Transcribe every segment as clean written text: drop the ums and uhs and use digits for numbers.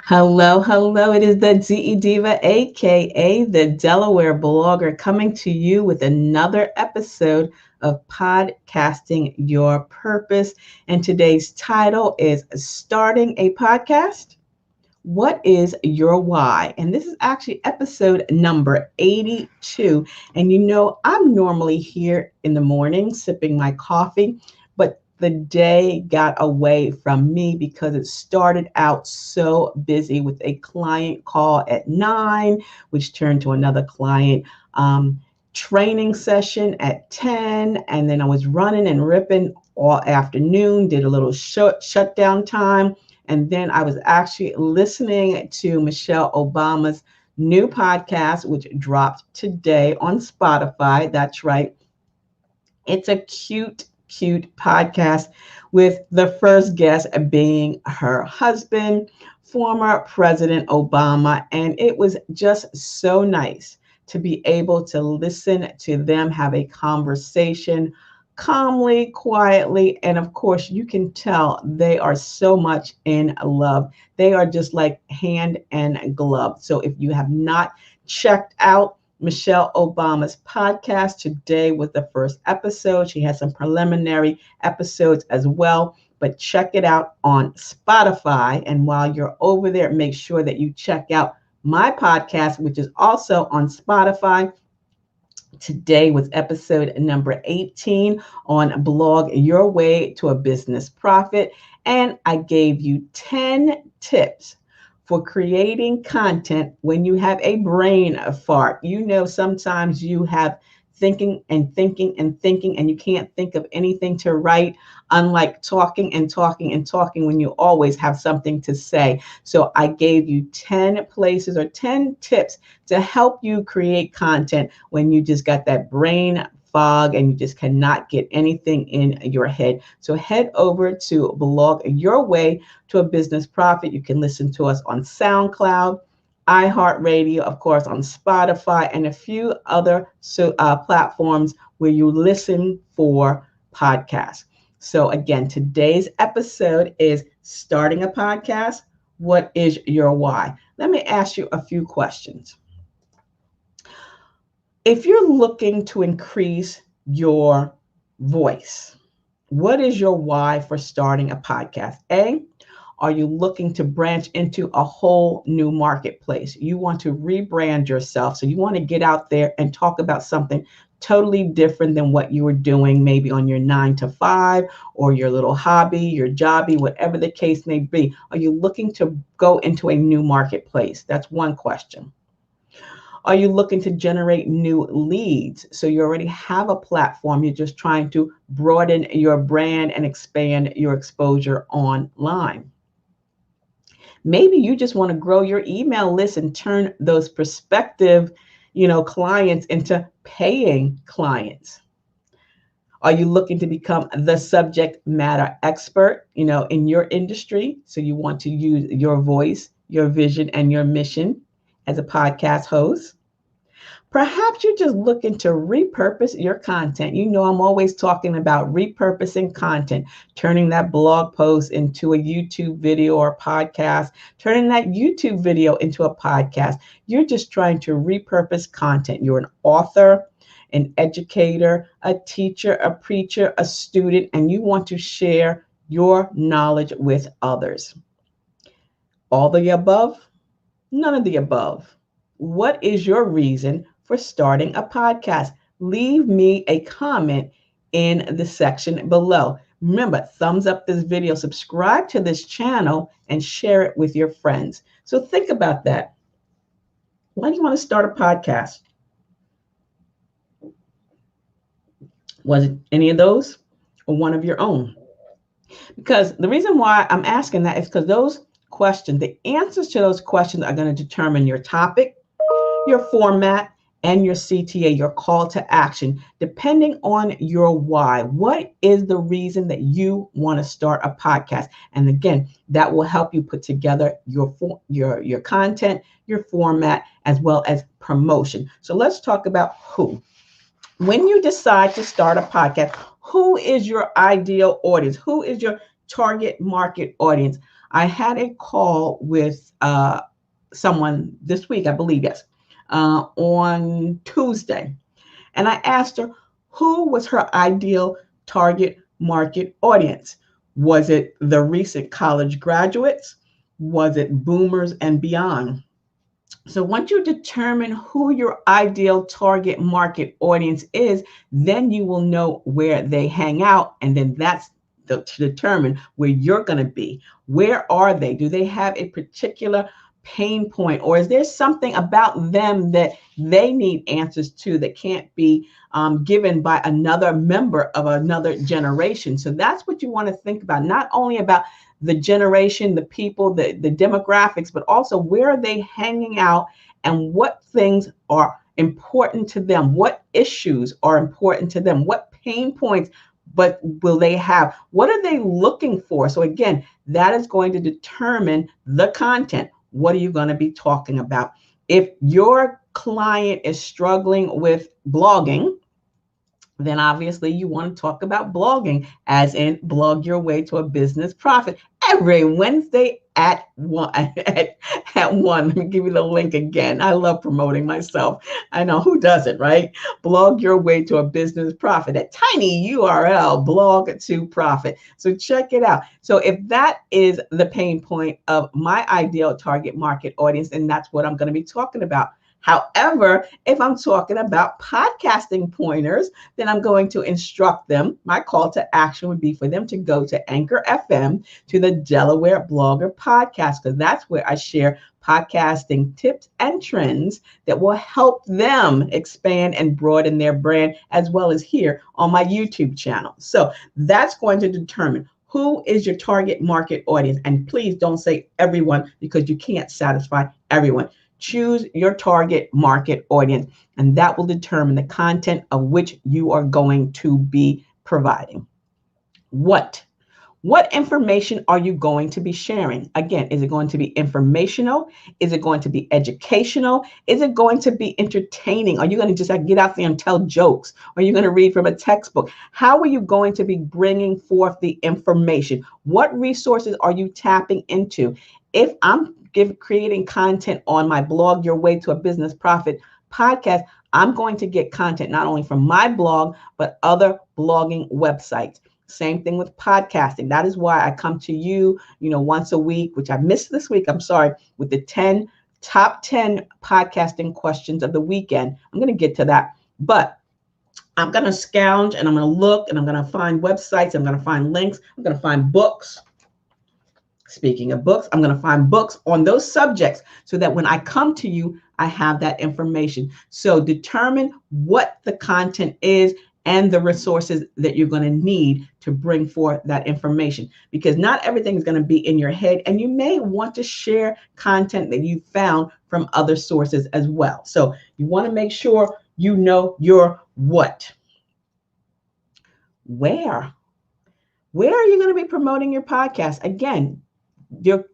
Hello, hello. It is the DE Diva, aka the Delaware blogger, coming to you with another episode of Podcasting Your Purpose. And today's title is Starting a Podcast. What is your why? And this is actually episode number 82. And I'm normally here in the morning sipping my coffee, but the day got away from me because it started out so busy with a client call at 9, which turned to another client training session at 10. And then I was running and ripping all afternoon, did a little shutdown time, and then I was actually listening to Michelle Obama's new podcast, which dropped today on Spotify. That's right. It's a cute podcast with the first guest being her husband, former President Obama. And it was just so nice to be able to listen to them have a conversation calmly, quietly. And of course, you can tell they are so much in love. They are just like hand and glove. So if you have not checked out Michelle Obama's podcast, today was the first episode. She has some preliminary episodes as well, but check it out on Spotify. And while you're over there, make sure that you check out my podcast, which is also on Spotify. Today was episode number 18 on Blog Your Way to a Business Profit. And I gave you 10 tips for creating content when you have a brain fart. Sometimes you have thinking and thinking and thinking, and you can't think of anything to write, unlike talking and talking and talking when you always have something to say. So I gave you 10 places or 10 tips to help you create content when you just got that brain fog and you just cannot get anything in your head. So head over to Blog Your Way to a Business Profit. You can listen to us on SoundCloud, iHeartRadio, of course, on Spotify, and a few other platforms where you listen for podcasts. So again, today's episode is starting a podcast. What is your why? Let me ask you a few questions. If you're looking to increase your voice, what is your why for starting a podcast? A, are you looking to branch into a whole new marketplace? You want to rebrand yourself. So you want to get out there and talk about something totally different than what you were doing, maybe on your 9 to 5 or your little hobby, your jobby, whatever the case may be. Are you looking to go into a new marketplace? That's one question. Are you looking to generate new leads? So you already have a platform. You're just trying to broaden your brand and expand your exposure online. Maybe you just want to grow your email list and turn those prospective, clients into paying clients. Are you looking to become the subject matter expert, in your industry? So you want to use your voice, your vision, and your mission as a podcast host. Perhaps you're just looking to repurpose your content. I'm always talking about repurposing content, turning that blog post into a YouTube video or podcast, turning that YouTube video into a podcast. You're just trying to repurpose content. You're an author, an educator, a teacher, a preacher, a student, and you want to share your knowledge with others. All the above? None of the above. What is your reason for starting a podcast? Leave me a comment in the section below. Remember, thumbs up this video, subscribe to this channel, and share it with your friends. So think about that. Why do you want to start a podcast? Was it any of those or one of your own? Because the reason why I'm asking that is because those questions, the answers to those questions are going to determine your topic, your format, and your CTA, your call to action, depending on your why. What is the reason that you want to start a podcast? And again, that will help you put together your content, your format, as well as promotion. So let's talk about who. When you decide to start a podcast, who is your ideal audience? Who is your target market audience. I had a call with someone this week, I believe, yes, on Tuesday. And I asked her, who was her ideal target market audience? Was it the recent college graduates? Was it boomers and beyond? So once you determine who your ideal target market audience is, then you will know where they hang out. And then that's to determine where you're going to be. Where are they? Do they have a particular pain point, or is there something about them that they need answers to that can't be given by another member of another generation? So that's what you want to think about, not only about the generation, the people, the demographics, but also where are they hanging out and what things are important to them, what issues are important to them, what pain points but will they have, what are they looking for? So again, that is going to determine the content. What are you going to be talking about? If your client is struggling with blogging, then obviously you want to talk about blogging, as in blog your way to a business profit, every Wednesday at 1. At 1. Let me give you the link again. I love promoting myself. I know, who doesn't, right? Blog your way to a business profit. That tiny URL, blog to profit. So check it out. So if that is the pain point of my ideal target market audience, then that's what I'm going to be talking about. However, if I'm talking about podcasting pointers, then I'm going to instruct them. My call to action would be for them to go to Anchor FM, to the Delaware Blogger Podcast, because that's where I share podcasting tips and trends that will help them expand and broaden their brand, as well as here on my YouTube channel. So that's going to determine who is your target market audience. And please don't say everyone, because you can't satisfy everyone. Choose your target market audience, and that will determine the content of which you are going to be providing. What information are you going to be sharing? Again, is it going to be informational? Is it going to be educational? Is it going to be entertaining? Are you going to just get out there and tell jokes? Are you going to read from a textbook? How are you going to be bringing forth the information? What resources are you tapping into? If I'm creating content on my blog, Your Way to a Business Profit podcast, I'm going to get content not only from my blog, but other blogging websites. Same thing with podcasting. That is why I come to you, once a week, which I missed this week, I'm sorry, with the top 10 podcasting questions of the weekend. I'm going to get to that, but I'm going to scourge and I'm going to look and I'm going to find websites. I'm going to find links. I'm going to find books. Speaking of books, I'm going to find books on those subjects so that when I come to you, I have that information. So determine what the content is and the resources that you're going to need to bring forth that information, because not everything is going to be in your head, and you may want to share content that you found from other sources as well. So you want to make sure you know your what. Where are you going to be promoting your podcast? Again, your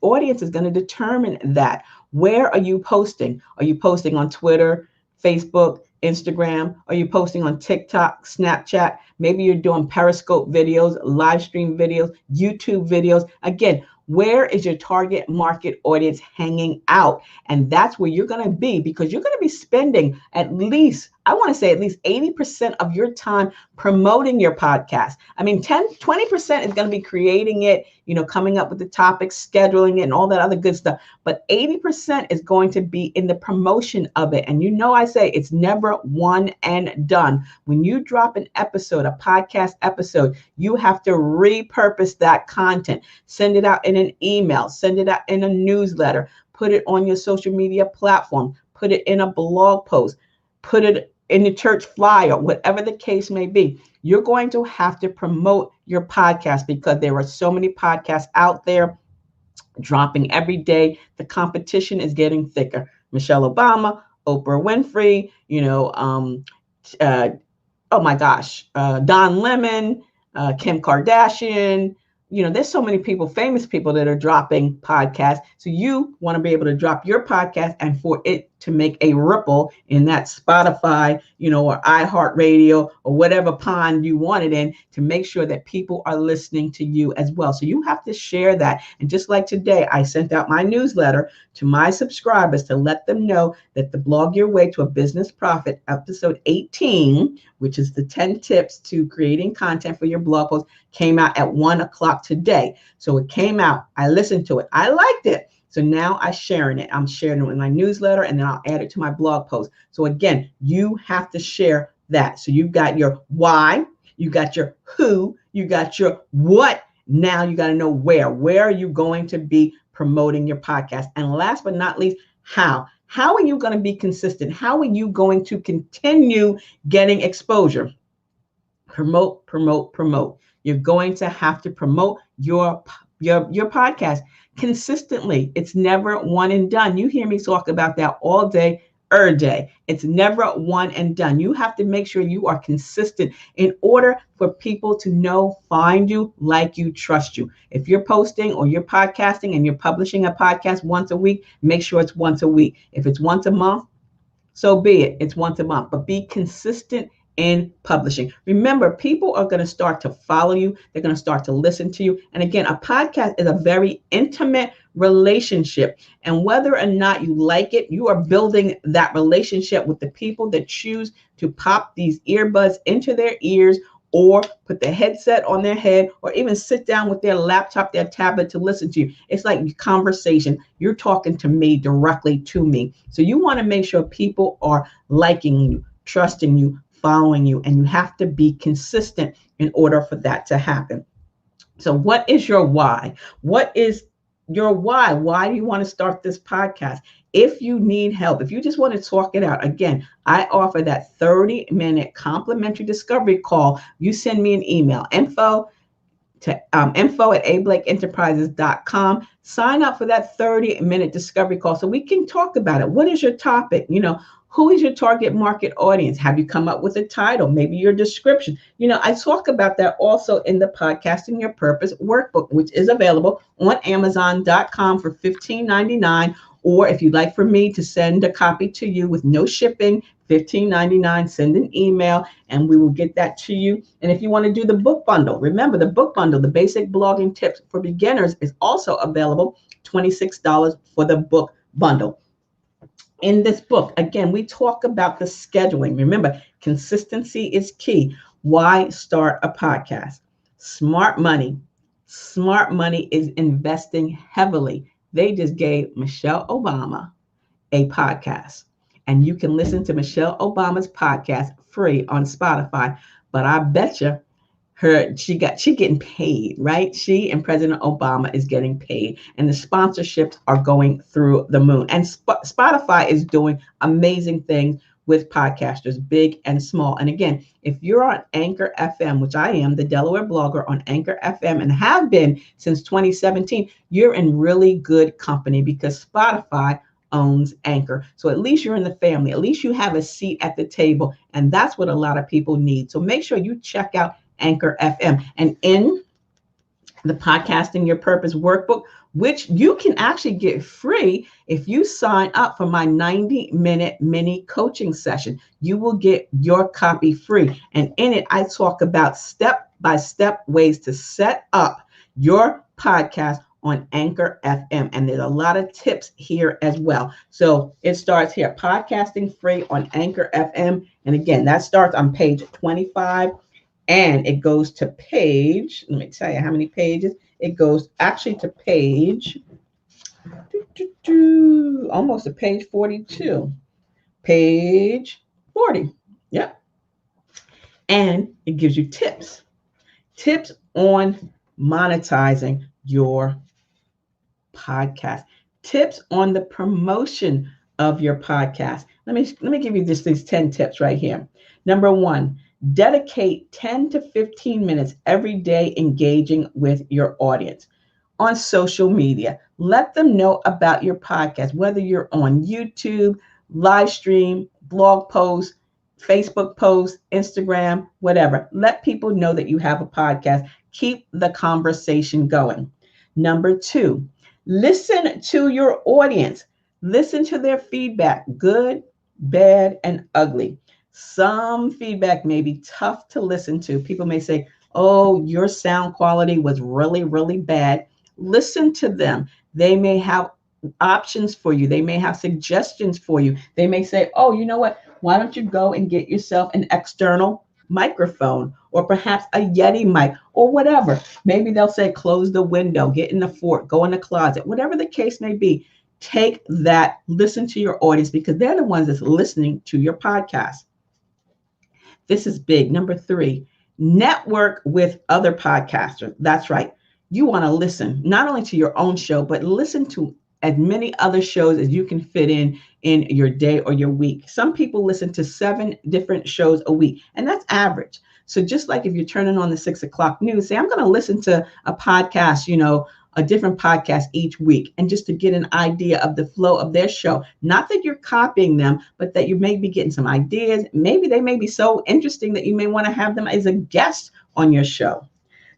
audience is going to determine that. Where are you posting? Are you posting on Twitter, Facebook, Instagram? Are you posting on TikTok, Snapchat? Maybe you're doing Periscope videos, live stream videos, YouTube videos. Again, where is your target market audience hanging out? And that's where you're going to be, because you're going to be spending at least 80% of your time promoting your podcast. I mean, 20% is going to be creating it, coming up with the topics, scheduling it, and all that other good stuff. But 80% is going to be in the promotion of it. And I say it's never one and done. When you drop an episode, a podcast episode, you have to repurpose that content, send it out in an email, send it out in a newsletter, put it on your social media platform, put it in a blog post, put it in the church flyer, whatever the case may be. You're going to have to promote your podcast, because there are so many podcasts out there dropping every day. The competition is getting thicker. Michelle Obama, Oprah Winfrey, oh my gosh, Don Lemon, Kim Kardashian. There's so many people, famous people, that are dropping podcasts. So you want to be able to drop your podcast and for it to make a ripple in that Spotify, or iHeartRadio or whatever pond you want it in, to make sure that people are listening to you as well. So you have to share that. And just like today, I sent out my newsletter to my subscribers to let them know that the Blog Your Way to a Business Profit, episode 18, which is the 10 tips to creating content for your blog post, came out at 1:00 today. So it came out. I listened to it. I liked it. So now I'm sharing it. I'm sharing it in my newsletter, and then I'll add it to my blog post. So again, you have to share that. So you've got your why, you got your who, you got your what. Now you got to know where. Where are you going to be promoting your podcast? And last but not least, how. How are you going to be consistent? How are you going to continue getting exposure? Promote, promote, promote. You're going to have to promote your podcast consistently. It's never one and done. You hear me talk about that all day, every day. It's never one and done. You have to make sure you are consistent in order for people to know, find you, like you, trust you. If you're posting or you're podcasting and you're publishing a podcast once a week, make sure it's once a week. If it's once a month, so be it. It's once a month, but be consistent in publishing. Remember, people are going to start to follow you. They're going to start to listen to you. And again, a podcast is a very intimate relationship. And whether or not you like it, you are building that relationship with the people that choose to pop these earbuds into their ears, or put the headset on their head, or even sit down with their laptop, their tablet to listen to you. It's like conversation. You're talking to me, directly to me. So you want to make sure people are liking you, trusting you, following you, and you have to be consistent in order for that to happen. So what is your why? What is your why? Why do you want to start this podcast? If you need help, if you just want to talk it out, again, I offer that 30-minute complimentary discovery call. You send me an email, info at ablakeenterprises.com. Sign up for that 30-minute discovery call so we can talk about it. What is your topic? Who is your target market audience? Have you come up with a title? Maybe your description. I talk about that also in the Podcasting Your Purpose workbook, which is available on Amazon.com for $15.99. Or if you'd like for me to send a copy to you with no shipping, $15.99, send an email and we will get that to you. And if you want to do the book bundle, remember the book bundle, the basic blogging tips for beginners, is also available, $26 for the book bundle. In this book, again, we talk about the scheduling. Remember, consistency is key. Why start a podcast? Smart money. Smart money is investing heavily. They just gave Michelle Obama a podcast, and you can listen to Michelle Obama's podcast free on Spotify. But I bet you she getting paid, right? She and President Obama is getting paid, and the sponsorships are going through the moon. And Spotify is doing amazing things with podcasters, big and small. And again, if you're on Anchor FM, which I am, the Delaware blogger on Anchor FM, and have been since 2017, you're in really good company because Spotify owns Anchor. So at least you're in the family. At least you have a seat at the table. And that's what a lot of people need. So make sure you check out Anchor FM. And in the Podcasting Your Purpose workbook, which you can actually get free if you sign up for my 90-minute mini coaching session, you will get your copy free. And in it, I talk about step-by-step ways to set up your podcast on Anchor FM. And there's a lot of tips here as well. So it starts here, podcasting free on Anchor FM. And again, that starts on page 25. And it goes to page, let me tell you how many pages. It goes actually to page, almost to page 42. Page 40. Yep. And it gives you tips on monetizing your podcast, tips on the promotion of your podcast. Let me give you these 10 tips right here. Number one, dedicate 10 to 15 minutes every day engaging with your audience on social media. Let them know about your podcast, whether you're on YouTube, live stream, blog posts, Facebook posts, Instagram, whatever. Let people know that you have a podcast. Keep the conversation going. Number two, listen to your audience. Listen to their feedback, good, bad, and ugly. Some feedback may be tough to listen to. People may say, oh, your sound quality was really, really bad. Listen to them. They may have options for you. They may have suggestions for you. They may say, oh, you know what? Why don't you go and get yourself an external microphone or perhaps a Yeti mic or whatever. Maybe they'll say, close the window, get in the fort, go in the closet, whatever the case may be. Take that, listen to your audience because they're the ones that's listening to your podcast. This is big. Number 3, network with other podcasters. That's right. You want to listen not only to your own show, but listen to as many other shows as you can fit in your day or your week. Some people listen to 7 different shows a week, and that's average. So just like if you're turning on the 6 o'clock news, say, I'm going to listen to a podcast, a different podcast each week, and just to get an idea of the flow of their show. Not that you're copying them, but that you may be getting some ideas. Maybe they may be so interesting that you may want to have them as a guest on your show.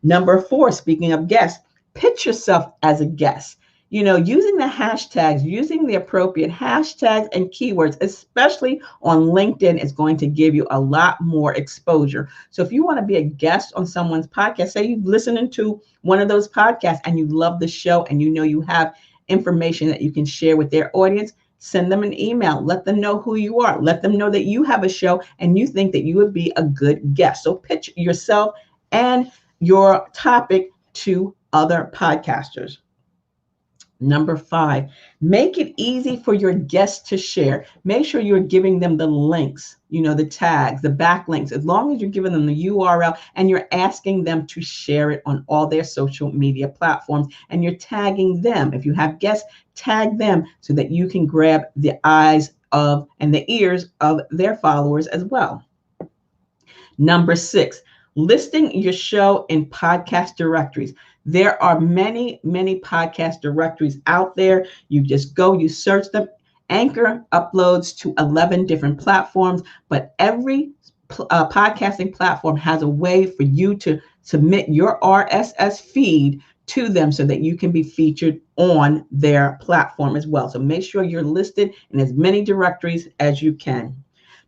Number 4, speaking of guests, pitch yourself as a guest. Using the hashtags, using the appropriate hashtags and keywords, especially on LinkedIn, is going to give you a lot more exposure. So if you want to be a guest on someone's podcast, say you've listened to one of those podcasts and you love the show and you have information that you can share with their audience, send them an email. Let them know who you are. Let them know that you have a show and you think that you would be a good guest. So pitch yourself and your topic to other podcasters. Number 5, make it easy for your guests to share. Make sure you're giving them the links, the tags, the backlinks, as long as you're giving them the URL and you're asking them to share it on all their social media platforms and you're tagging them. If you have guests, tag them so that you can grab the eyes of and the ears of their followers as well. Number 6, listing your show in podcast directories. There are many, many podcast directories out there. You just go, you search them. Anchor uploads to 11 different platforms, but every podcasting platform has a way for you to submit your RSS feed to them so that you can be featured on their platform as well. So make sure you're listed in as many directories as you can.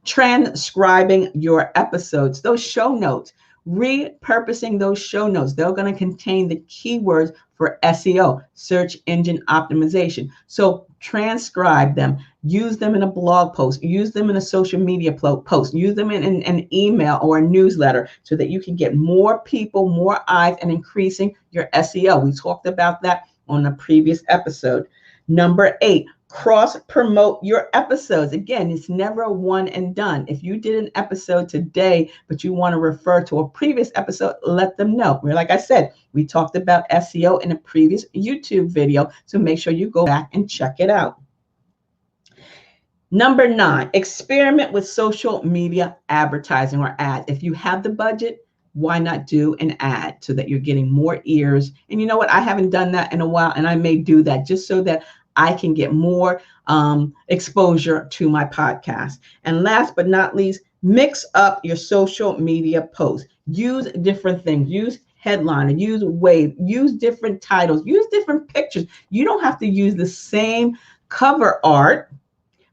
Transcribing your episodes, those show notes. Repurposing those show notes. They're going to contain the keywords for SEO, search engine optimization. So transcribe them, use them in a blog post, use them in a social media post, use them in an email or a newsletter so that you can get more people, more eyes, and increasing your SEO. We talked about that on a previous episode. Number 8, cross-promote your episodes. Again, it's never a one and done. If you did an episode today, but you want to refer to a previous episode, let them know. Like I said, we talked about SEO in a previous YouTube video, so make sure you go back and check it out. Number 9, experiment with social media advertising or ads. If you have the budget, why not do an ad so that you're getting more ears? And you know what? I haven't done that in a while, and I may do that just so that I can get more exposure to my podcast. And last but not least, mix up your social media posts. Use different things. Use headliner, use wave, use different titles, use different pictures. You don't have to use the same cover art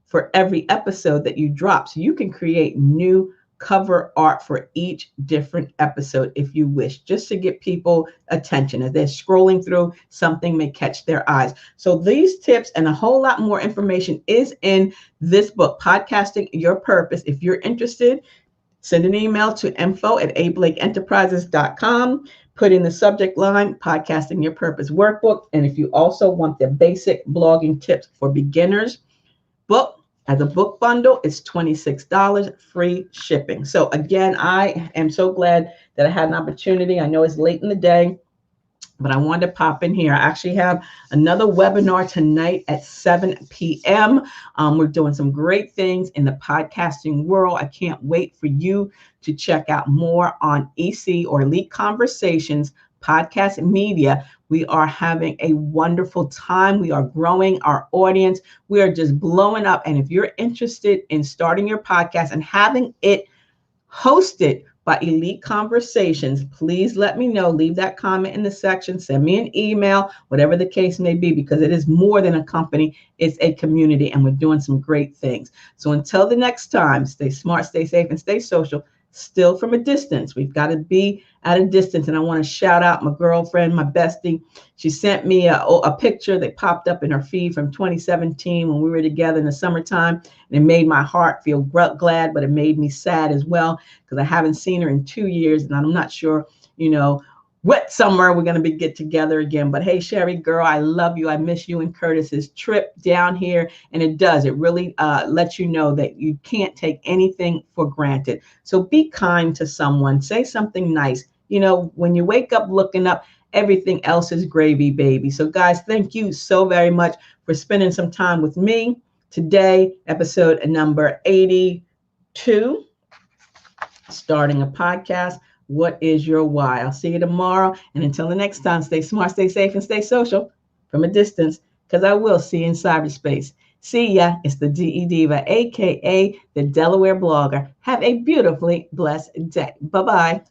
for every episode that you drop. So you can create new cover art for each different episode if you wish, just to get people attention. As they're scrolling through, something may catch their eyes. So these tips and a whole lot more information is in this book, Podcasting Your Purpose. If you're interested, send an email to info@ablakeenterprises.com. Put in the subject line, Podcasting Your Purpose Workbook. And if you also want the basic blogging tips for beginners book, as a book bundle, it's $26, free shipping. So again, I am so glad that I had an opportunity. I know it's late in the day, but I wanted to pop in here. I actually have another webinar tonight at 7 p.m. We're doing some great things in the podcasting world. I can't wait for you to check out more on EC or Elite Conversations podcast media. We are having a wonderful time. We are growing our audience. We are just blowing up. And if you're interested in starting your podcast and having it hosted by Elite Conversations, please let me know. Leave that comment in the section. Send me an email, whatever the case may be, because it is more than a company. It's a community, and we're doing some great things. So until the next time, stay smart, stay safe, and stay social. Still from a distance. We've got to be at a distance. And I want to shout out my girlfriend, my bestie. She sent me a picture that popped up in her feed from 2017 when we were together in the summertime. And it made my heart feel glad, but it made me sad as well, because I haven't seen her in 2 years. And I'm not sure, what summer we're going to get together again. But hey, Sherry, girl, I love you. I miss you and Curtis's trip down here. And it really lets you know that you can't take anything for granted. So be kind to someone. Say something nice. When you wake up looking up, everything else is gravy, baby. So guys, thank you so very much for spending some time with me today. Episode number 82, starting a podcast. What is your why? I'll see you tomorrow. And until the next time, stay smart, stay safe, and stay social from a distance, because I will see you in cyberspace. See ya. It's the DE Diva, a.k.a. the Delaware blogger. Have a beautifully blessed day. Bye-bye.